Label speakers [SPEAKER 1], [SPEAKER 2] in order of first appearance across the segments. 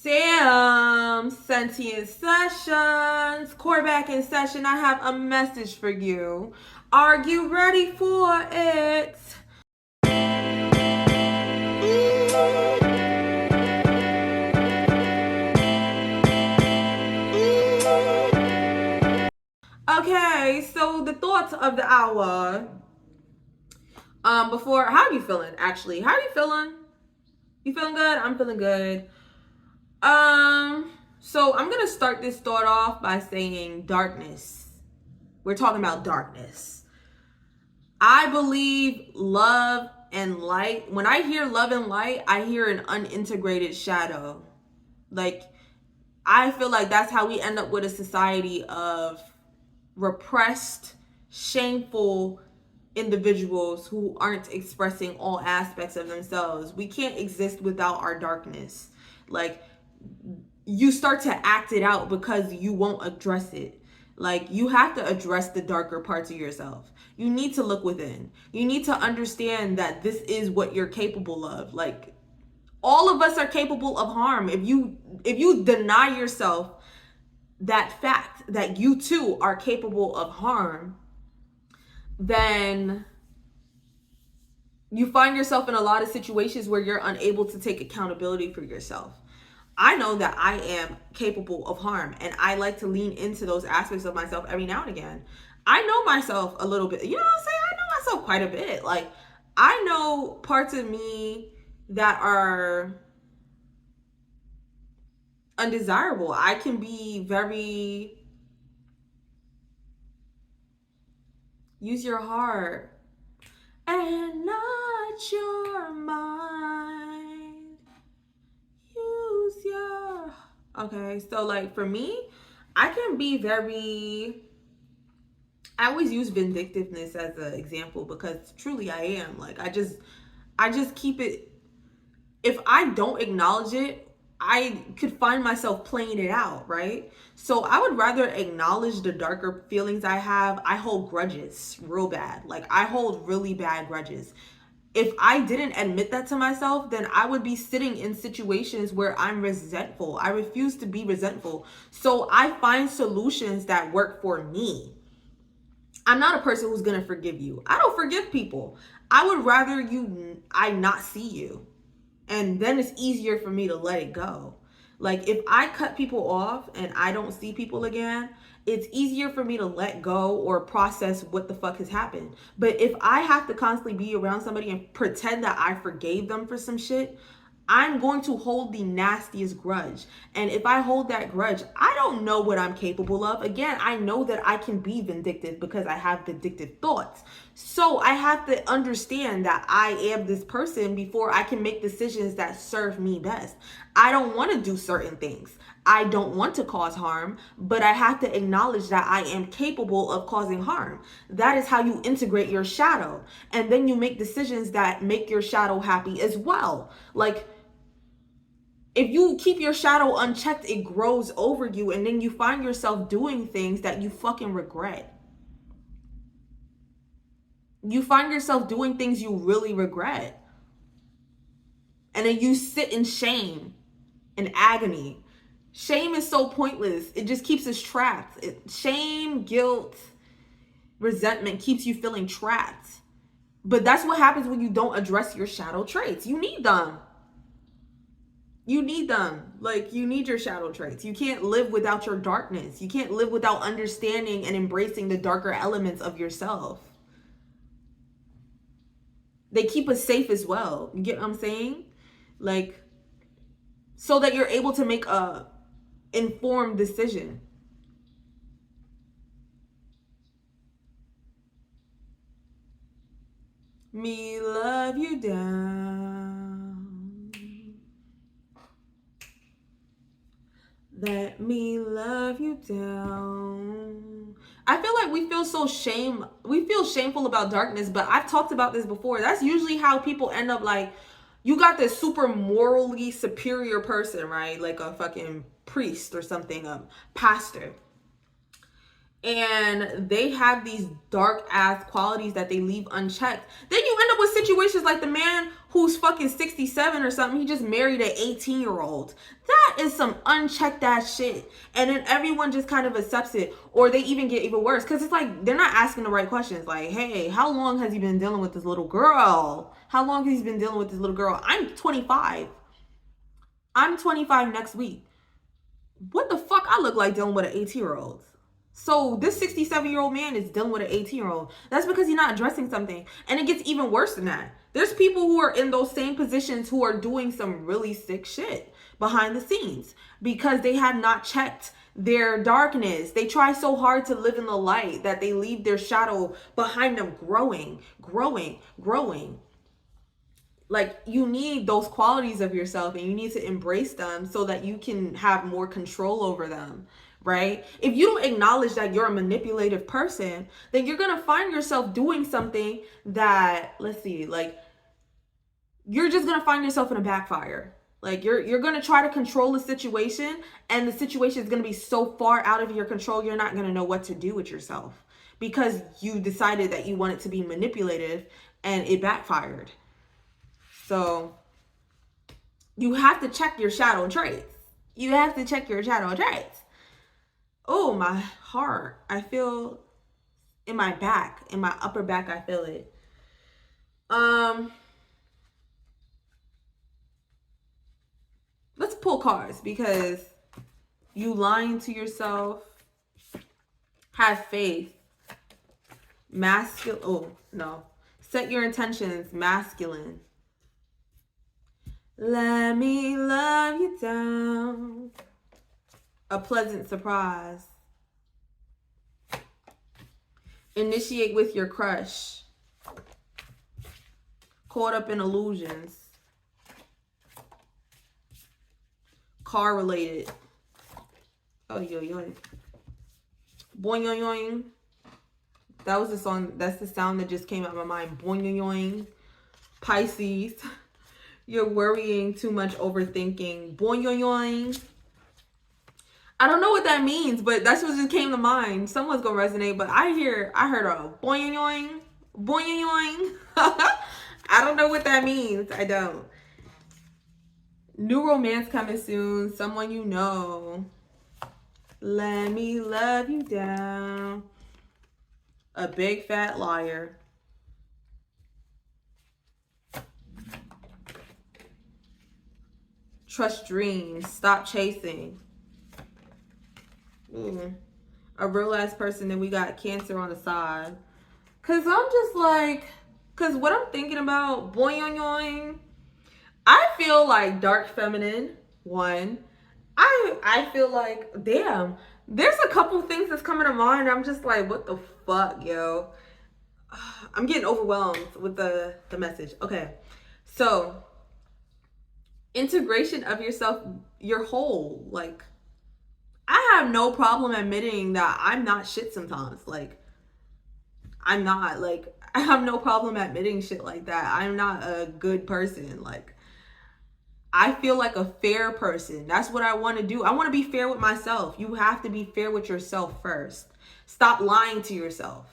[SPEAKER 1] Sam, sentient sessions, core back in session. I have a message for you. Are you ready for it? Okay, so the thoughts of the hour. Before, how are you feeling? Actually, how are you feeling? You feeling good? I'm feeling good. So I'm gonna start this thought off by saying darkness. We're talking about darkness. I believe love and light. When I hear love and light, I hear an unintegrated shadow. Like, I feel like that's how we end up with a society of repressed, shameful individuals who aren't expressing all aspects of themselves. We can't exist without our darkness. Like, you start to act it out because you won't address it. Like, you have to address the darker parts of yourself. You need to look within. You need to understand that this is what you're capable of. Like, all of us are capable of harm. If you deny yourself that fact that you too are capable of harm, then you find yourself in a lot of situations where you're unable to take accountability for yourself. I know that I am capable of harm, and I like to lean into those aspects of myself every now and again. I know myself a little bit. You know what I'm saying? I know myself quite a bit. Like, I know parts of me that are undesirable. I can be very, use your heart and not your mind. Use your, okay, so like for me, I can be very, I always use vindictiveness as an example because truly I am. Like, I just keep it. If I don't acknowledge it, I could find myself playing it out, right? So I would rather acknowledge the darker feelings I have. I hold grudges real bad. Like, I hold really bad grudges. If I didn't admit that to myself, then I would be sitting in situations where I'm resentful. I refuse to be resentful. So I find solutions that work for me. I'm not a person who's going to forgive you. I don't forgive people. I would rather I not see you. And then it's easier for me to let it go. Like, if I cut people off and I don't see people again, it's easier for me to let go or process what the fuck has happened. But if I have to constantly be around somebody and pretend that I forgave them for some shit, I'm going to hold the nastiest grudge. And if I hold that grudge, I don't know what I'm capable of. Again, I know that I can be vindictive because I have vindictive thoughts. So I have to understand that I am this person before I can make decisions that serve me best. I don't want to do certain things. I don't want to cause harm, but I have to acknowledge that I am capable of causing harm. That is how you integrate your shadow. And then you make decisions that make your shadow happy as well. Like, if you keep your shadow unchecked, it grows over you, and then you find yourself doing things that you fucking regret. You find yourself doing things you really regret. And then you sit in shame and agony. Shame is so pointless. It just keeps us trapped. Shame, guilt, resentment keeps you feeling trapped. But that's what happens when you don't address your shadow traits. You need them. You need them. Like, you need your shadow traits. You can't live without your darkness. You can't live without understanding and embracing the darker elements of yourself. They keep us safe as well. You get what I'm saying? Like, so that you're able to make a informed decision. Me love you down. Let me love you down. I feel like we feel shameful about darkness, but I've talked about this before. That's usually how people end up. Like, you got this super morally superior person, right? Like a fucking priest or something, a pastor. And they have these dark ass qualities that they leave unchecked. Then you end up with situations like the man who's fucking 67 or something. He just married an 18-year-old. That That is some unchecked ass shit. And then everyone just kind of accepts it. Or they even get even worse. Because it's like, they're not asking the right questions. Like, hey, how long has he been dealing with this little girl? How long has he been dealing with this little girl? I'm 25. I'm 25 next week. What the fuck I look like dealing with an 18-year-old? So this 67-year-old man is dealing with an 18-year-old. That's because he's not addressing something. And it gets even worse than that. There's people who are in those same positions who are doing some really sick shit behind the scenes because they have not checked their darkness. They try so hard to live in the light that they leave their shadow behind them growing. Like, you need those qualities of yourself and you need to embrace them so that you can have more control over them, right? If you don't acknowledge that you're a manipulative person, then you're going to find yourself doing something that, let's see, like, you're just going to find yourself in a backfire. Like, you're going to try to control the situation, and the situation is going to be so far out of your control, you're not going to know what to do with yourself because you decided that you wanted to be manipulative and it backfired. So you have to check your shadow traits. You have to check your shadow traits. Oh, my heart. I feel in my back, in my upper back, I feel it. Let's pull cards because you lying to yourself. Have faith. Masculine. Oh, no. Set your intentions. Masculine. Let me love you down. A pleasant surprise. Initiate with your crush. Caught up in illusions. Car related. Oh, yo, yo. Boing, yoing, yoing. That was the song. That's the sound that just came out of my mind. Boing, yoing, yoing. Pisces. You're worrying too much, overthinking. Boing, yoing, yoing. I don't know what that means, but that's what just came to mind. Someone's gonna resonate, but I heard a boing, yoing, boing, yoing. I don't know what that means. I don't. New romance coming soon. Someone you know. Let me love you down. A big fat liar. Trust dreams. Stop chasing. A real ass person. Then we got Cancer on the side. Cause I'm just like, cause what I'm thinking about, boing, yoing. I feel like dark feminine. One. I feel like, damn. There's a couple things that's coming to mind. I'm just like, what the fuck, yo. I'm getting overwhelmed with the message. Okay. So, integration of yourself, your whole. Like, I have no problem admitting that I'm not shit sometimes. Like, I'm not. Like, I have no problem admitting shit like that. I'm not a good person. Like, I feel like a fair person. That's what I want to do. I want to be fair with myself. You have to be fair with yourself first. Stop lying to yourself.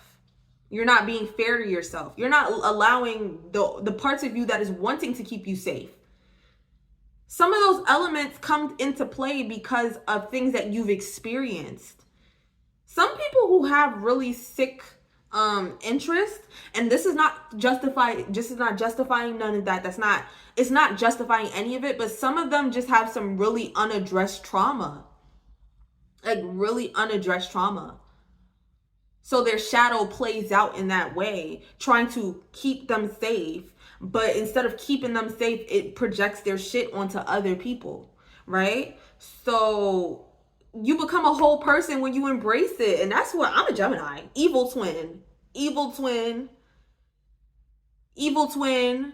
[SPEAKER 1] You're not being fair to yourself. You're not allowing the parts of you that is wanting to keep you safe. Some of those elements come into play because of things that you've experienced. Some people who have really sick interest, and this is not justifying none of that. It's not justifying any of it, but some of them just have some really unaddressed trauma. Like, really unaddressed trauma. So their shadow plays out in that way, trying to keep them safe. But instead of keeping them safe, it projects their shit onto other people, right? So you become a whole person when you embrace it. And that's what, I'm a Gemini. Evil twin. Evil twin. Evil twin.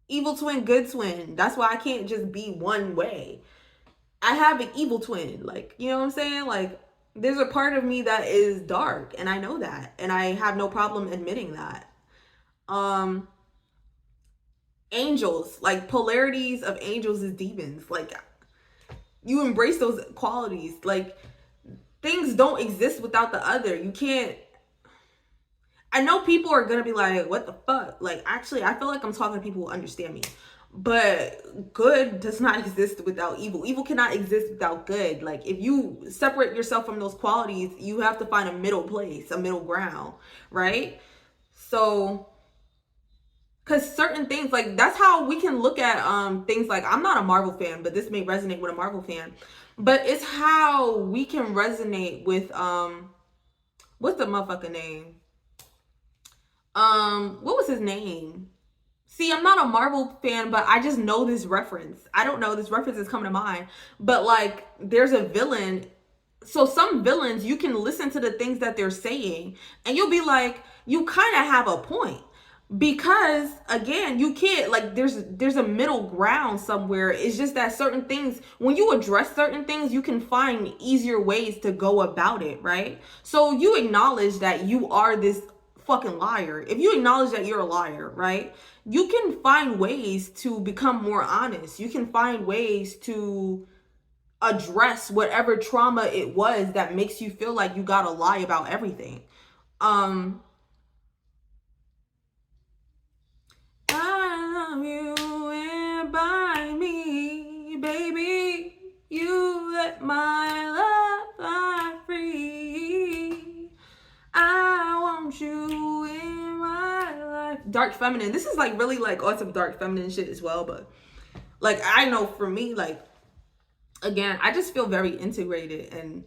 [SPEAKER 1] Evil twin, good twin. That's why I can't just be one way. I have an evil twin. Like, you know what I'm saying? Like, there's a part of me that is dark, and I know that, and I have no problem admitting that. Angels, like, polarities of angels is demons. Like, you embrace those qualities. Like, things don't exist without the other. You can't. I know people are gonna be like, what the fuck? Like, actually, I feel like I'm talking to people who understand me. But good does not exist without evil. Evil cannot exist without good. Like, if you separate yourself from those qualities, you have to find a middle place, a middle ground, right? So, because certain things, like, that's how we can look at things. Like, I'm not a Marvel fan, but this may resonate with a Marvel fan. But it's how we can resonate with what's the motherfucker name? What was his name? See, I'm not a Marvel fan, but I just know this reference. I don't know, this reference is coming to mind. But like, there's a villain. So some villains, you can listen to the things that they're saying, and you'll be like, you kind of have a point. Because again, you can't, like, there's a middle ground somewhere. It's just that certain things, when you address certain things, you can find easier ways to go about it, right? So you acknowledge that you are this fucking liar. If you acknowledge that you're a liar, right, you can find ways to become more honest. You can find ways to address whatever trauma it was that makes you feel like you gotta lie about everything. I love you and by me, baby. You let my love fly free. I want you in my life. Dark feminine. This is like really like awesome dark feminine shit as well. But like, I know for me, like, again, I just feel very integrated, and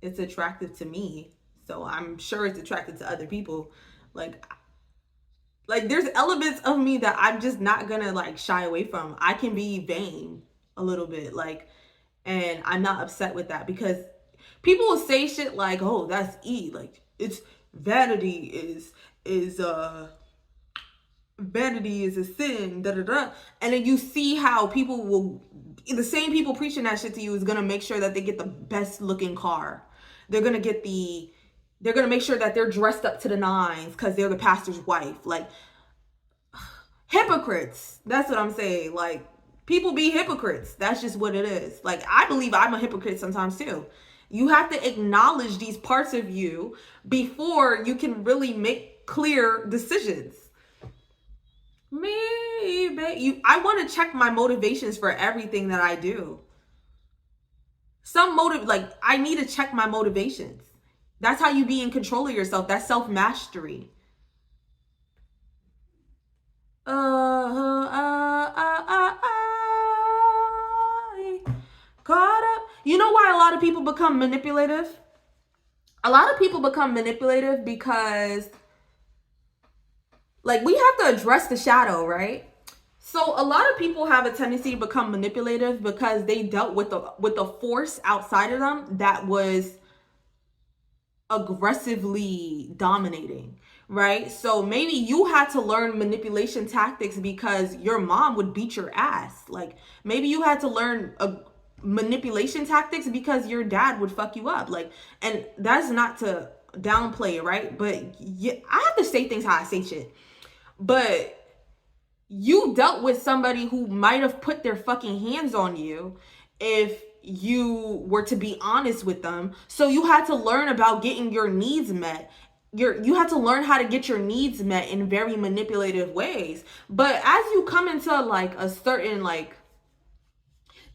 [SPEAKER 1] it's attractive to me. So I'm sure it's attractive to other people. Like there's elements of me that I'm just not gonna like shy away from. I can be vain a little bit, like, and I'm not upset with that, because people will say shit like, "Oh, that's like, it's vanity vanity is a sin, da da da," and then you see how people will, the same people preaching that shit to you is gonna make sure that they get the best looking car. They're gonna make sure that they're dressed up to the nines because they're the pastor's wife. Like, hypocrites. That's what I'm saying. Like, people be hypocrites. That's just what it is. Like, I believe I'm a hypocrite sometimes too. You have to acknowledge these parts of you before you can really make clear decisions. Maybe I want to check my motivations for everything that I do. Like, I need to check my motivations. That's how you be in control of yourself. That's self-mastery. Caught up. You know why a lot of people become manipulative? A lot of people become manipulative because, like, we have to address the shadow, right? So a lot of people have a tendency to become manipulative because they dealt with the force outside of them that was aggressively dominating, right? So maybe you had to learn manipulation tactics because your mom would beat your ass. Like, maybe you had to learn manipulation tactics because your dad would fuck you up. Like, and that's not to downplay it, right? But yeah, I have to say things how I say shit. But you dealt with somebody who might have put their fucking hands on you if you were to be honest with them. So you had to learn about getting your needs met. You had to learn how to get your needs met in very manipulative ways. But as you come into like a certain, like,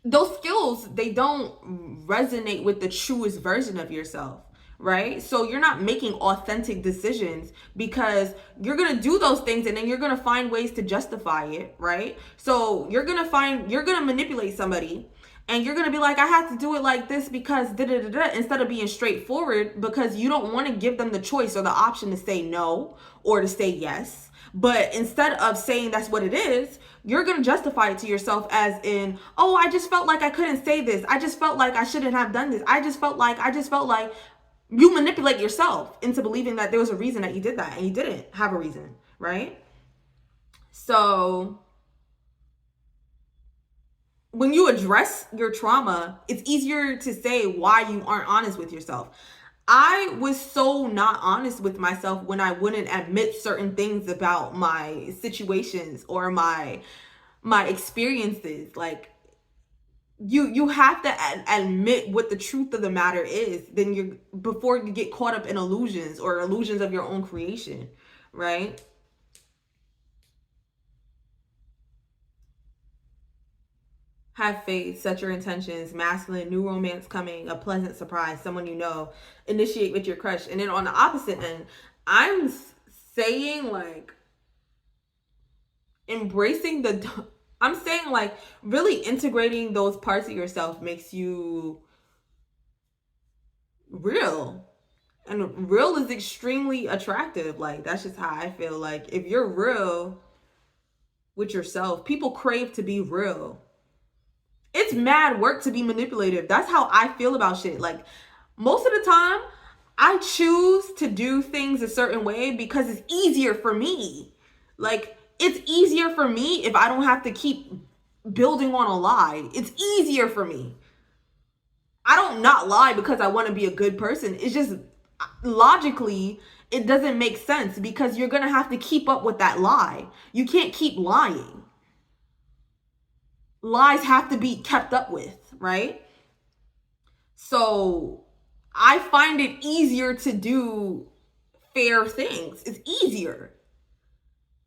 [SPEAKER 1] those skills, they don't resonate with the truest version of yourself, right? So you're not making authentic decisions because you're going to do those things and then you're going to find ways to justify it, right? So you're going to manipulate somebody and you're going to be like, I have to do it like this because da da da da, instead of being straightforward, because you don't want to give them the choice or the option to say no or to say yes. But instead of saying that's what it is, you're going to justify it to yourself as in, oh, I just felt like I couldn't say this. I just felt like I shouldn't have done this. I just felt like you manipulate yourself into believing that there was a reason that you did that and you didn't have a reason, right? So when you address your trauma, it's easier to say why you aren't honest with yourself. I was so not honest with myself when I wouldn't admit certain things about my situations or my experiences. Like, you have to admit what the truth of the matter is, then before you get caught up in illusions or illusions of your own creation, right? Have faith, set your intentions, masculine, new romance coming, a pleasant surprise, someone you know, initiate with your crush. And then on the opposite end, I'm saying like embracing I'm saying like really integrating those parts of yourself makes you real. And real is extremely attractive. Like, that's just how I feel. Like, if you're real with yourself, people crave to be real. It's mad work to be manipulative. That's how I feel about shit. Like, most of the time, I choose to do things a certain way because it's easier for me. Like, it's easier for me if I don't have to keep building on a lie. It's easier for me. I don't not lie because I want to be a good person. It's just logically, it doesn't make sense because you're going to have to keep up with that lie. You can't keep lying. Lies have to be kept up with, right? So I find it easier to do fair things. It's easier.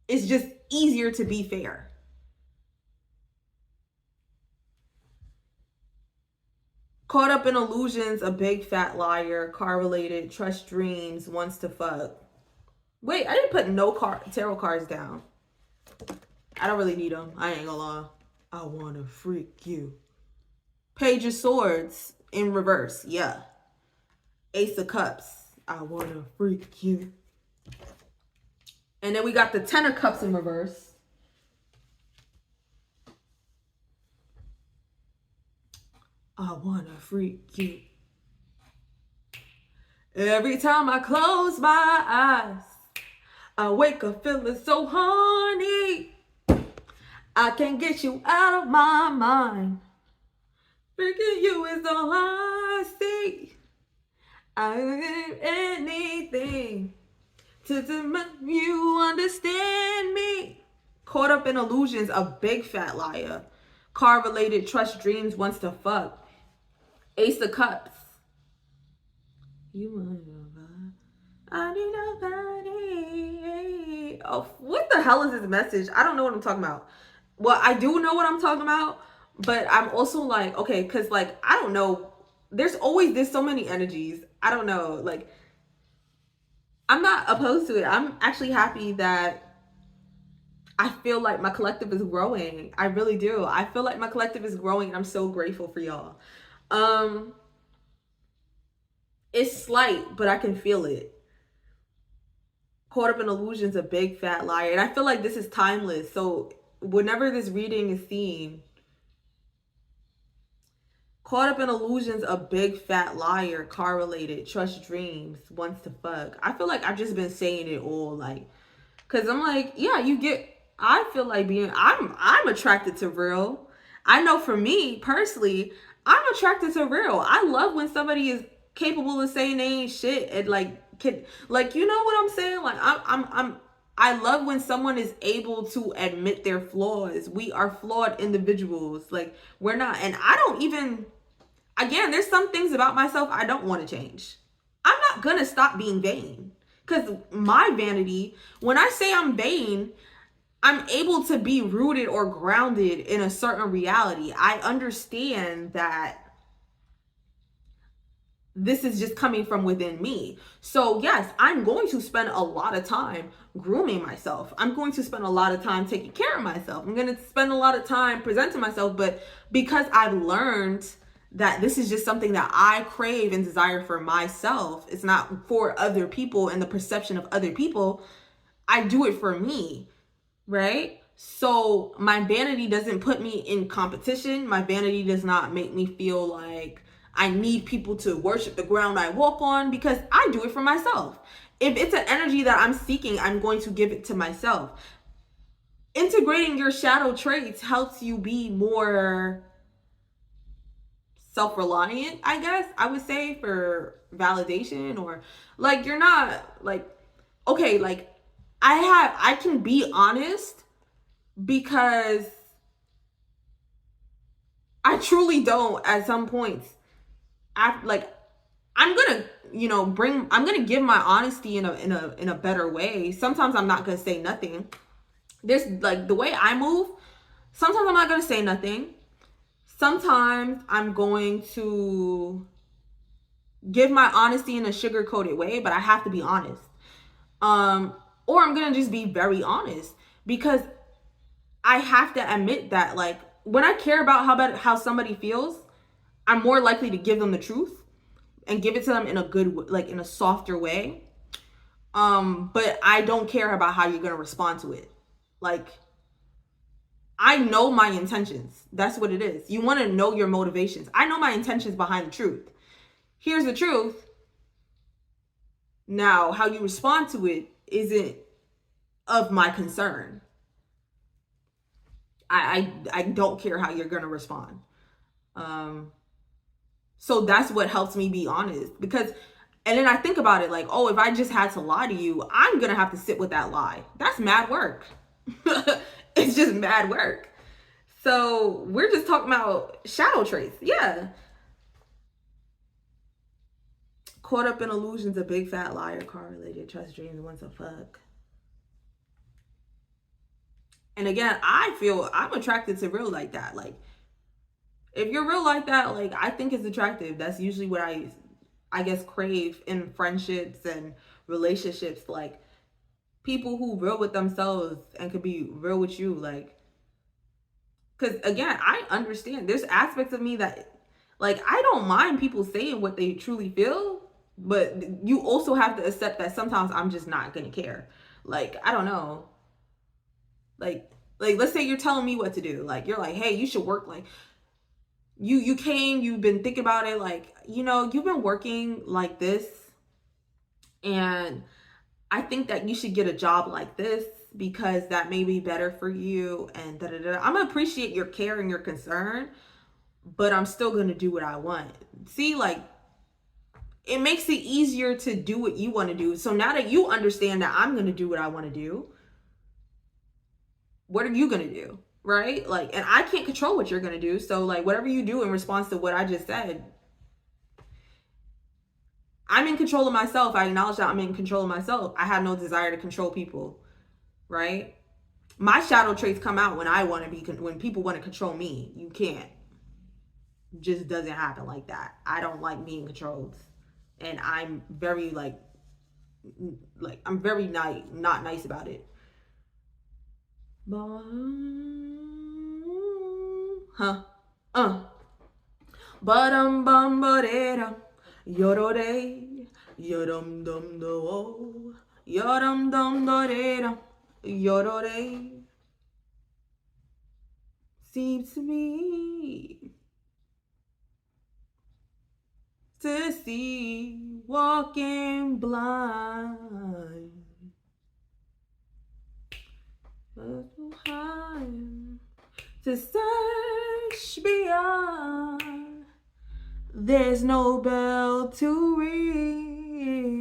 [SPEAKER 1] It's just easier to be fair. Caught up in illusions, a big fat liar, car-related, trust dreams, wants to fuck. Wait, I didn't put no tarot cards down. I don't really need them. I ain't gonna lie. I want to freak you. Page of Swords in reverse. Yeah. Ace of Cups. I want to freak you. And then we got the Ten of Cups in reverse. I want to freak you. Every time I close my eyes, I wake up feeling so horny. I can't get you out of my mind. Freaking you is all I see. I would give anything to make you understand me. Caught up in illusions, a big fat liar. Car-related, trust dreams, wants to fuck. Ace of Cups. You want nobody. I need nobody. Oh, what the hell is this message? I don't know what I'm talking about. Well, I do know what I'm talking about, but I'm also like, okay, because like, I don't know. There's so many energies. I don't know. Like, I'm not opposed to it. I'm actually happy that I feel like my collective is growing. I really do. I feel like my collective is growing, and I'm so grateful for y'all. It's slight, but I can feel it. Caught up in illusions, a big fat liar. And I feel like this is timeless. So whenever this reading is seen, caught up in illusions, a big fat liar, car-related, trust dreams, wants to fuck. I feel like I've just been saying it all, like, because I'm like, yeah, I feel like I'm attracted to real. I know for me personally, I'm attracted to real. I love when somebody is capable of saying they ain't shit and like you know what I'm saying? Like I love when someone is able to admit their flaws. We are flawed individuals. Like, we're not, and I don't even, again, there's some things about myself I don't want to change. I'm not gonna stop being vain. Because my vanity, when I say I'm vain, I'm able to be rooted or grounded in a certain reality. I understand that this is just coming from within me. So yes, I'm going to spend a lot of time grooming myself. I'm going to spend a lot of time taking care of myself. I'm going to spend a lot of time presenting myself. But because I've learned that this is just something that I crave and desire for myself, it's not for other people and the perception of other people, I do it for me, right? So my vanity doesn't put me in competition. My vanity does not make me feel like I need people to worship the ground I walk on, because I do it for myself. If it's an energy that I'm seeking, I'm going to give it to myself. Integrating your shadow traits helps you be more self-reliant, I guess I would say, for validation, or like, you're not like, okay, like I can be honest because I truly don't at some points. Like, I'm gonna, I'm gonna give my honesty in a better way. Sometimes I'm not gonna say nothing. There's like the way I move. Sometimes I'm not gonna say nothing. sometimes I'm going to give my honesty in a sugar-coated way, but I have to be honest. Or I'm gonna just be very honest, because I have to admit that, like, when I care about how somebody feels, I'm more likely to give them the truth and give it to them in a good, like, in a softer way. But I don't care about how you're gonna respond to it. Like, I know my intentions. That's what it is. You want to know your motivations. I know my intentions behind the truth. Here's the truth. Now, how you respond to it isn't of my concern. I don't care how you're gonna respond. So that's what helps me be honest. Because, and then I think about it like, oh, if I just had to lie to you, I'm gonna have to sit with that lie. That's mad work. It's just mad work. So we're just talking about shadow traits. Yeah. Caught up in illusions, a big fat liar, correlated, trust dreams, wants to fuck. And again, I feel I'm attracted to real like that. Like, if you're real like that, like, I think it's attractive. That's usually what I guess crave in friendships and relationships. Like, people who real with themselves and could be real with you. Like, because again, I understand there's aspects of me that, like, I don't mind people saying what they truly feel, but you also have to accept that sometimes I'm just not gonna care. Like, I don't know. Like let's say you're telling me what to do. Like, you're like, hey, you should work. Like, you've been thinking about it. Like, you've been working like this, and I think that you should get a job like this because that may be better for you. And da da da. I'm gonna appreciate your care and your concern, but I'm still gonna do what I want. See, like, it makes it easier to do what you want to do. So now that you understand that I'm gonna do what I want to do, what are you gonna do? Right? Like, and I can't control what you're gonna do. So, like, whatever you do in response to what I just said, I'm in control of myself. I acknowledge that I'm in control of myself. I have no desire to control people, right? My shadow traits come out when when people want to control me. You can't. It just doesn't happen like that. I don't like being controlled, and I'm very I'm very not nice about it. Bum yorore yorum dum do yorum dum do yorore. Seems to me to see walking blind, but behind to search beyond. There's no bell to ring.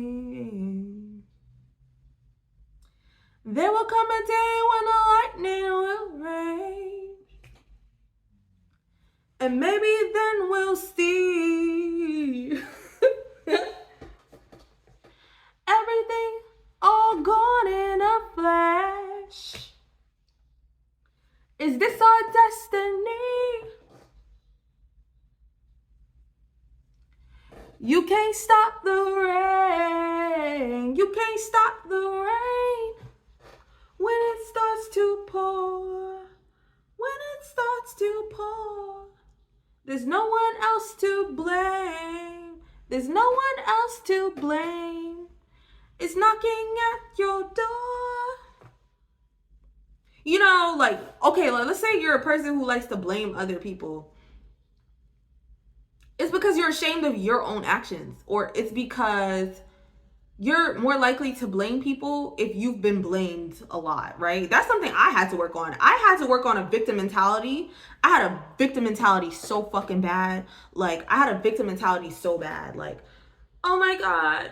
[SPEAKER 1] There will come a day when the lightning will rain, and maybe then we'll see everything all gone in a flash. Is this our destiny? You can't stop the rain. You can't stop the rain when it starts to pour. When it starts to pour, there's no one else to blame. There's no one else to blame. It's knocking at your door. Like, okay, let's say you're a person who likes to blame other people. It's because you're ashamed of your own actions, or it's because you're more likely to blame people if you've been blamed a lot, right? That's something I had to work on. I had to work on a victim mentality. I had a victim mentality so fucking bad. Like, I had a victim mentality so bad. Like, oh my God,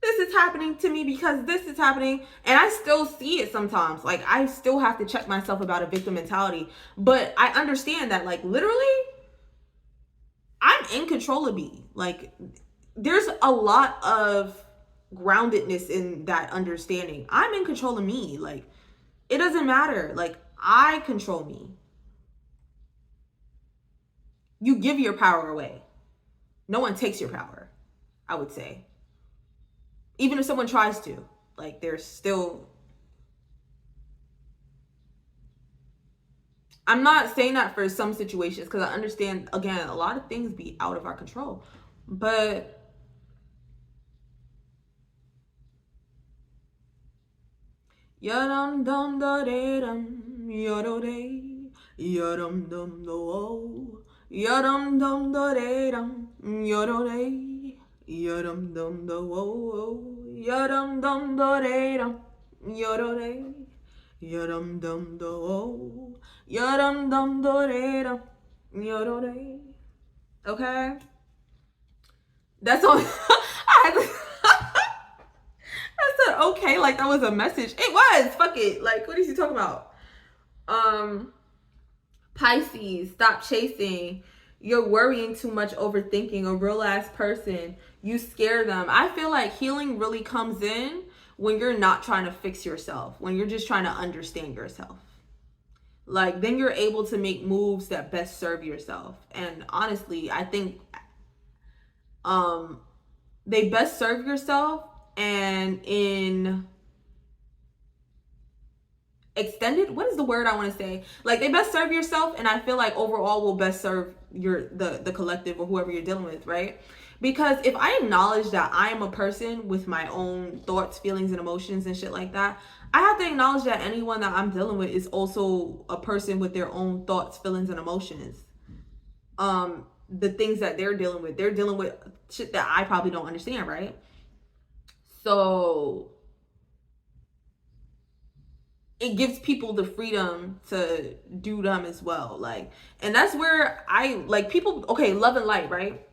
[SPEAKER 1] this is happening to me because this is happening. And I still see it sometimes. Like, I still have to check myself about a victim mentality. But I understand that, like, literally, I'm in control of me. Like, there's a lot of groundedness in that understanding. I'm in control of me. Like, it doesn't matter. Like, I control me. You give your power away. No one takes your power, I would say. Even if someone tries to, like, there's still, I'm not saying that for some situations, because I understand, again, a lot of things be out of our control. But yadum dum da de dum yado de yadum dum do yadum dum da de dum yado de yadum dum do yadum dum da de dum yado de yadum dum do yadum dum da de dum yado de. Okay, that's all. I had to, I said okay, like that was a message. It was. Fuck it. Like, what is he talking about? Pisces, stop chasing. You're worrying too much, overthinking. A real ass person, you scare them. I feel like healing really comes in when you're not trying to fix yourself, when you're just trying to understand yourself. Like, then you're able to make moves that best serve yourself. And honestly, I think they best serve yourself, and in extended, what is the word I want to say, like, they best serve yourself, and I feel like overall will best serve the collective or whoever you're dealing with, right? Because if I acknowledge that I am a person with my own thoughts, feelings, and emotions and shit like that, I have to acknowledge that anyone that I'm dealing with is also a person with their own thoughts, feelings, and emotions. The things that they're dealing with shit that I probably don't understand, right? So it gives people the freedom to do them as well. Like, and that's where I like people, okay, love and light, right?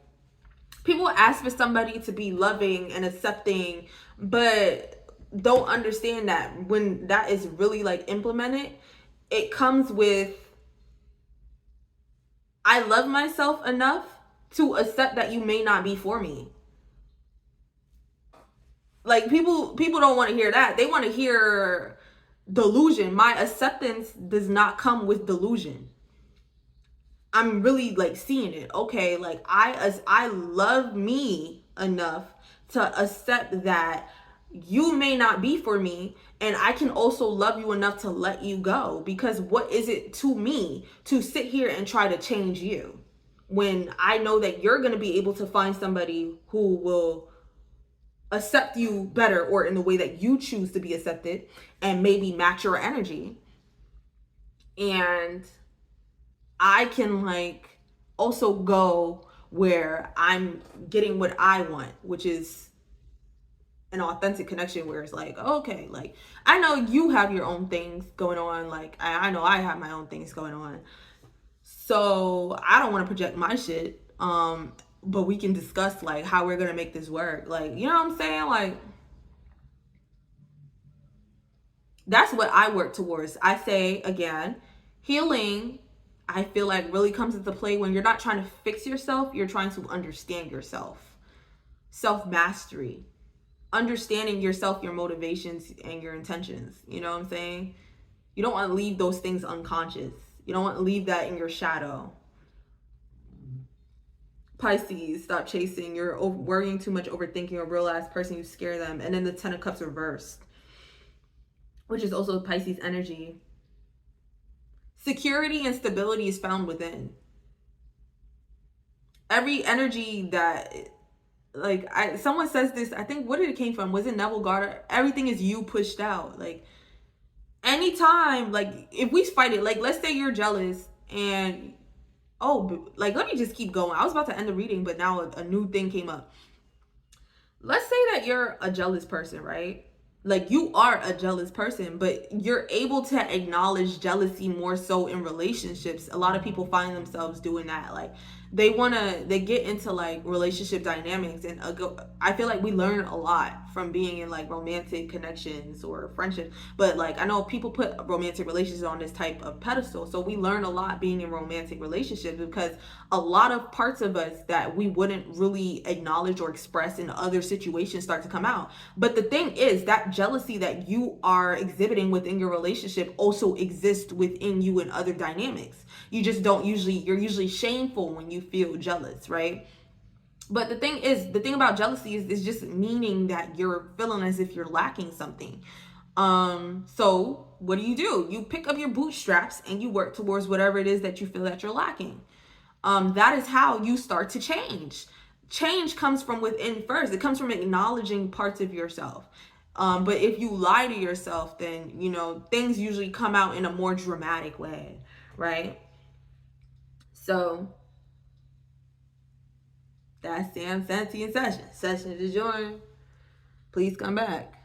[SPEAKER 1] People ask for somebody to be loving and accepting, but don't understand that when that is really like implemented, it comes with, I love myself enough to accept that you may not be for me. Like, people don't want to hear that. They want to hear delusion. My acceptance does not come with delusion. I'm really like seeing it. Okay, like I love me enough to accept that you may not be for me, and I can also love you enough to let you go, because what is it to me to sit here and try to change you when I know that you're going to be able to find somebody who will accept you better, or in the way that you choose to be accepted, and maybe match your energy. And I can like also go where I'm getting what I want, which is an authentic connection where it's like, okay, like I know you have your own things going on, like I know I have my own things going on, so I don't want to project my shit, but we can discuss like how we're gonna make this work, like, you know what I'm saying? Like, that's what I work towards. I say again, healing, I feel like, really comes into play when you're not trying to fix yourself, you're trying to understand yourself. Self-mastery, understanding yourself, your motivations, and your intentions. You know what I'm saying? You don't want to leave those things unconscious. You don't want to leave that in your shadow. Pisces, stop chasing. You're worrying too much, overthinking. A real ass person, you scare them. And then the 10 of Cups reversed, which is also Pisces energy. Security and stability is found within. Every energy that, like, someone says this, I think, what did it came from? Was it Neville Goddard? Everything is you pushed out. Like, anytime, like, if we fight it, like, let's say you're jealous and, oh, like, let me just keep going. I was about to end the reading, but now a new thing came up. Let's say that you're a jealous person, right? Like, you are a jealous person, but you're able to acknowledge jealousy more so in relationships. A lot of people find themselves doing that. Like, they get into like relationship dynamics, and I feel like we learn a lot from being in like romantic connections or friendships. But like, I know people put romantic relationships on this type of pedestal, so we learn a lot being in romantic relationships, because a lot of parts of us that we wouldn't really acknowledge or express in other situations start to come out. But the thing is that jealousy that you are exhibiting within your relationship also exists within you in other dynamics. You just don't usually, you're usually shameful when you feel jealous, right? But the thing about jealousy is just meaning that you're feeling as if you're lacking something. So what do? You pick up your bootstraps and you work towards whatever it is that you feel that you're lacking. That is how you start to change. Change comes from within first. It comes from acknowledging parts of yourself. But if you lie to yourself, then, you know, things usually come out in a more dramatic way, right? So that's Sam Santy in session. Session to join. Please come back.